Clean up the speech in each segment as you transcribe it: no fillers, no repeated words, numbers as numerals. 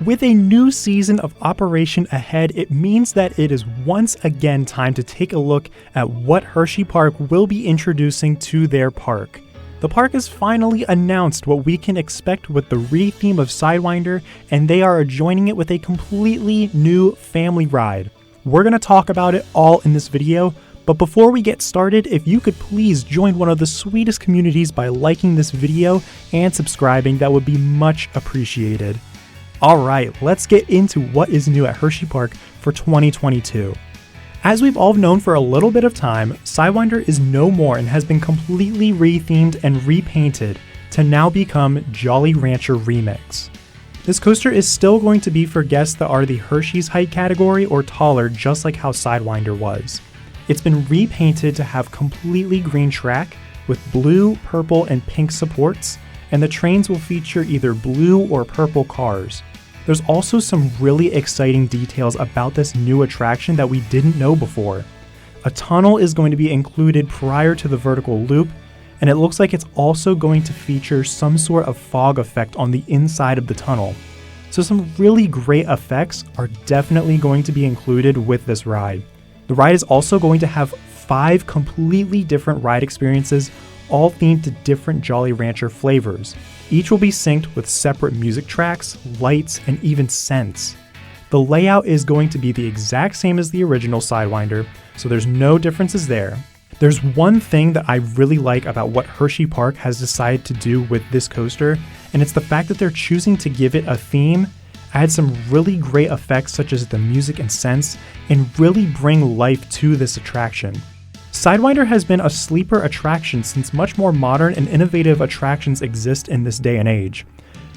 With a new season of operation ahead, it means that it is once again time to take a look at what Hersheypark will be introducing to their park. The park has finally announced what we can expect with the re-theme of Sidewinder, and they are joining it with a completely new family ride. We're going to talk about it all in this video, but before we get started, if you could please join one of the sweetest communities by liking this video and subscribing, that would be much appreciated. Alright, let's get into what is new at Hersheypark for 2022. As we've all known for a little bit of time, Sidewinder is no more and has been completely re-themed and repainted to now become Jolly Rancher Remix. This coaster is still going to be for guests that are the Hershey's height category or taller, just like how Sidewinder was. It's been repainted to have completely green track with blue, purple, and pink supports, and the trains will feature either blue or purple cars. There's also some really exciting details about this new attraction that we didn't know before. A tunnel is going to be included prior to the vertical loop, and it looks like it's also going to feature some sort of fog effect on the inside of the tunnel. So some really great effects are definitely going to be included with this ride. The ride is also going to have 5 completely different ride experiences, all themed to different Jolly Rancher flavors. Each will be synced with separate music tracks, lights, and even scents. The layout is going to be the exact same as the original Sidewinder, so there's no differences there. There's one thing that I really like about what Hersheypark has decided to do with this coaster, and it's the fact that they're choosing to give it a theme, add some really great effects such as the music and scents, and really bring life to this attraction. Sidewinder has been a sleeper attraction since much more modern and innovative attractions exist in this day and age.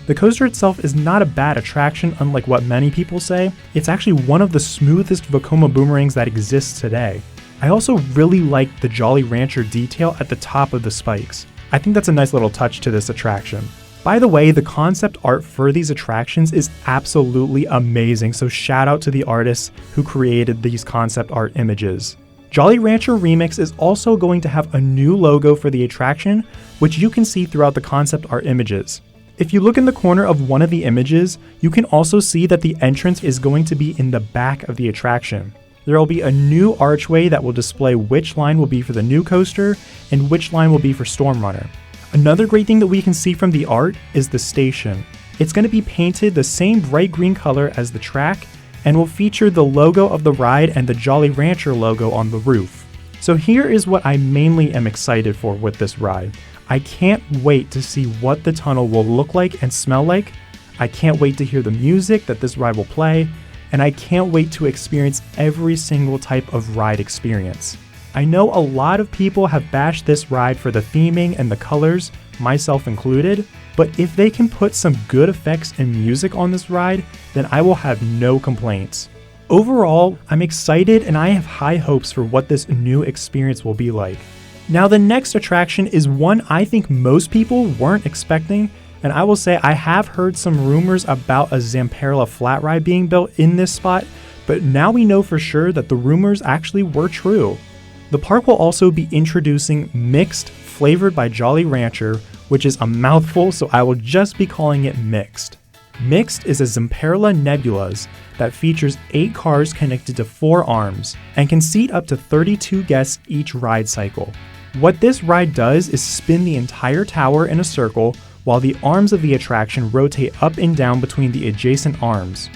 The coaster itself is not a bad attraction, unlike what many people say. It's actually one of the smoothest Vekoma boomerangs that exists today. I also really like the Jolly Rancher detail at the top of the spikes. I think that's a nice little touch to this attraction. By the way, the concept art for these attractions is absolutely amazing, so shout out to the artists who created these concept art images. Jolly Rancher Remix is also going to have a new logo for the attraction, which you can see throughout the concept art images. If you look in the corner of one of the images, you can also see that the entrance is going to be in the back of the attraction. There will be a new archway that will display which line will be for the new coaster and which line will be for Storm Runner. Another great thing that we can see from the art is the station. It's going to be painted the same bright green color as the track and will feature the logo of the ride and the Jolly Rancher logo on the roof. So here is what I mainly am excited for with this ride. I can't wait to see what the tunnel will look like and smell like. I can't wait to hear the music that this ride will play, and I can't wait to experience every single type of ride experience. I know a lot of people have bashed this ride for the theming and the colors, myself included, but if they can put some good effects and music on this ride, then I will have no complaints. Overall, I'm excited and I have high hopes for what this new experience will be like. Now the next attraction is one I think most people weren't expecting, and I will say I have heard some rumors about a Zamperla flat ride being built in this spot, but now we know for sure that the rumors actually were true. The park will also be introducing Mixed, flavored by Jolly Rancher, which is a mouthful, so I will just be calling it Mixed. Mixed is a Zamperla Nebulas that features 8 cars connected to 4 arms and can seat up to 32 guests each ride cycle. What this ride does is spin the entire tower in a circle while the arms of the attraction rotate up and down between the adjacent arms.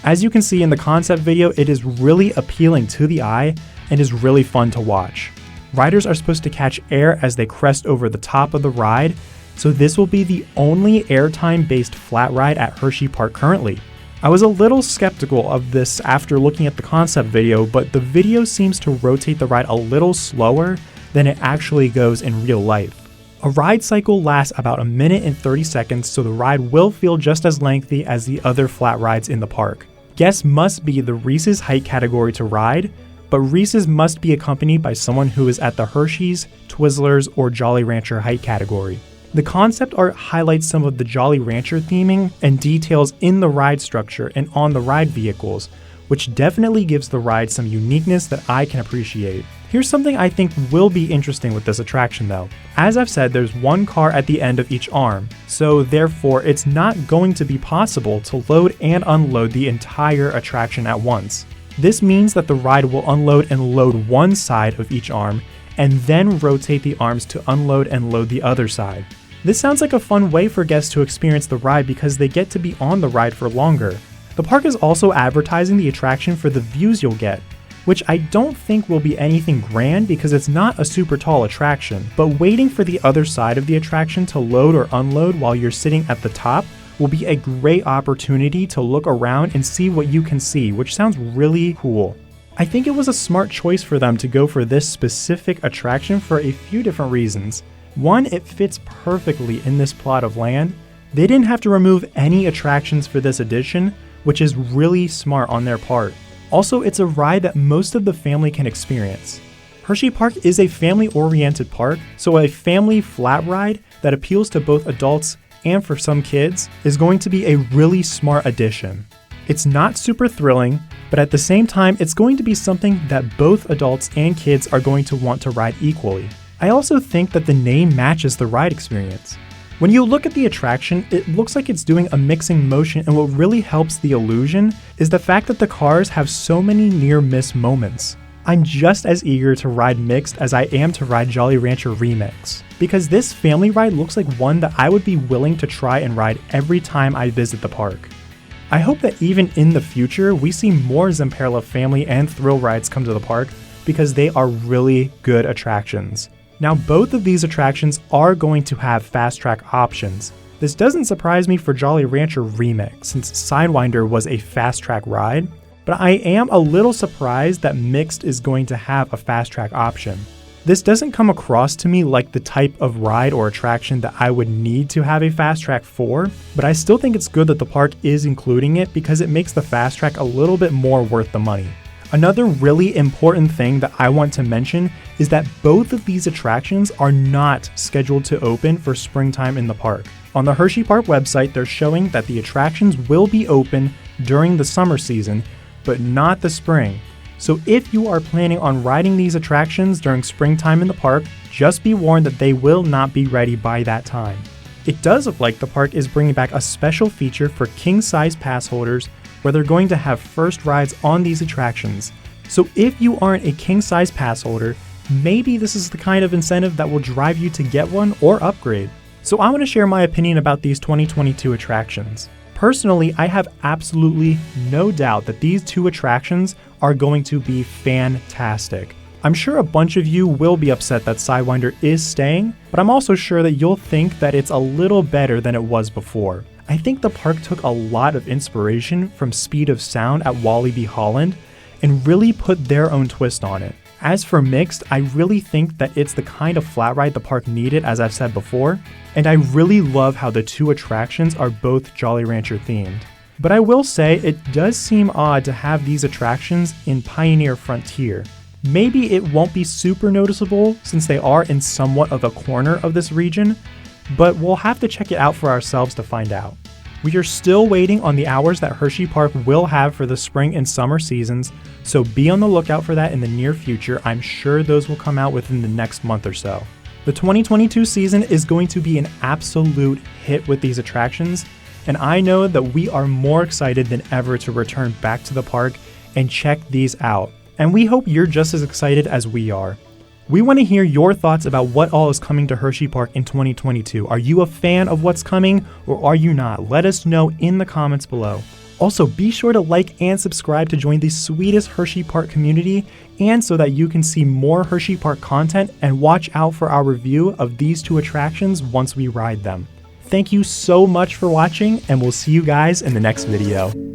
As you can see in the concept video, it is really appealing to the eye and is really fun to watch. Riders are supposed to catch air as they crest over the top of the ride, so this will be the only airtime based flat ride at Hersheypark currently. I was a little skeptical of this after looking at the concept video, but the video seems to rotate the ride a little slower than it actually goes in real life. A ride cycle lasts about 1 minute and 30 seconds, so the ride will feel just as lengthy as the other flat rides in the park. Guests must be the Reese's height category to ride, but Reese's must be accompanied by someone who is at the Hershey's, Twizzlers, or Jolly Rancher height category. The concept art highlights some of the Jolly Rancher theming and details in the ride structure and on the ride vehicles, which definitely gives the ride some uniqueness that I can appreciate. Here's something I think will be interesting with this attraction though. As I've said, there's one car at the end of each arm, so therefore it's not going to be possible to load and unload the entire attraction at once. This means that the ride will unload and load one side of each arm, and then rotate the arms to unload and load the other side. This sounds like a fun way for guests to experience the ride because they get to be on the ride for longer. The park is also advertising the attraction for the views you'll get, which I don't think will be anything grand because it's not a super tall attraction, but waiting for the other side of the attraction to load or unload while you're sitting at the top will be a great opportunity to look around and see what you can see, which sounds really cool. I think it was a smart choice for them to go for this specific attraction for a few different reasons. One, it fits perfectly in this plot of land. They didn't have to remove any attractions for this edition, which is really smart on their part. Also, it's a ride that most of the family can experience. Hersheypark is a family-oriented park, so a family flat ride that appeals to both adults and for some kids is going to be a really smart addition. It's not super thrilling, but at the same time, it's going to be something that both adults and kids are going to want to ride equally. I also think that the name matches the ride experience. When you look at the attraction, it looks like it's doing a mixing motion, and what really helps the illusion is the fact that the cars have so many near-miss moments. I'm just as eager to ride Mixed as I am to ride Jolly Rancher Remix, because this family ride looks like one that I would be willing to try and ride every time I visit the park. I hope that even in the future, we see more Zamperla family and thrill rides come to the park because they are really good attractions. Now, both of these attractions are going to have fast track options. This doesn't surprise me for Jolly Rancher Remix since Sidewinder was a fast track ride, but I am a little surprised that Mixed is going to have a fast track option. This doesn't come across to me like the type of ride or attraction that I would need to have a fast track for, but I still think it's good that the park is including it because it makes the fast track a little bit more worth the money. Another really important thing that I want to mention is that both of these attractions are not scheduled to open for springtime in the park. On the Hersheypark website, they're showing that the attractions will be open during the summer season, but not the spring. So if you are planning on riding these attractions during springtime in the park, just be warned that they will not be ready by that time. It does look like the park is bringing back a special feature for king-size pass holders where they're going to have first rides on these attractions. So if you aren't a king-size pass holder, maybe this is the kind of incentive that will drive you to get one or upgrade. So I want to share my opinion about these 2022 attractions. Personally, I have absolutely no doubt that these two attractions are going to be fantastic. I'm sure a bunch of you will be upset that Sidewinder is staying, but I'm also sure that you'll think that it's a little better than it was before. I think the park took a lot of inspiration from Speed of Sound at Walibi Holland and really put their own twist on it. As for Mixed, I really think that it's the kind of flat ride the park needed, as I've said before, and I really love how the two attractions are both Jolly Rancher themed. But I will say it does seem odd to have these attractions in Pioneer Frontier. Maybe it won't be super noticeable since they are in somewhat of a corner of this region, but we'll have to check it out for ourselves to find out. We are still waiting on the hours that Hersheypark will have for the spring and summer seasons, so be on the lookout for that in the near future. I'm sure those will come out within the next month or so. The 2022 season is going to be an absolute hit with these attractions, and I know that we are more excited than ever to return back to the park and check these out. And we hope you're just as excited as we are. We want to hear your thoughts about what all is coming to Hersheypark in 2022. Are you a fan of what's coming or are you not? Let us know in the comments below. Also, be sure to like and subscribe to join the sweetest Hersheypark community and so that you can see more Hersheypark content and watch out for our review of these two attractions once we ride them. Thank you so much for watching and we'll see you guys in the next video.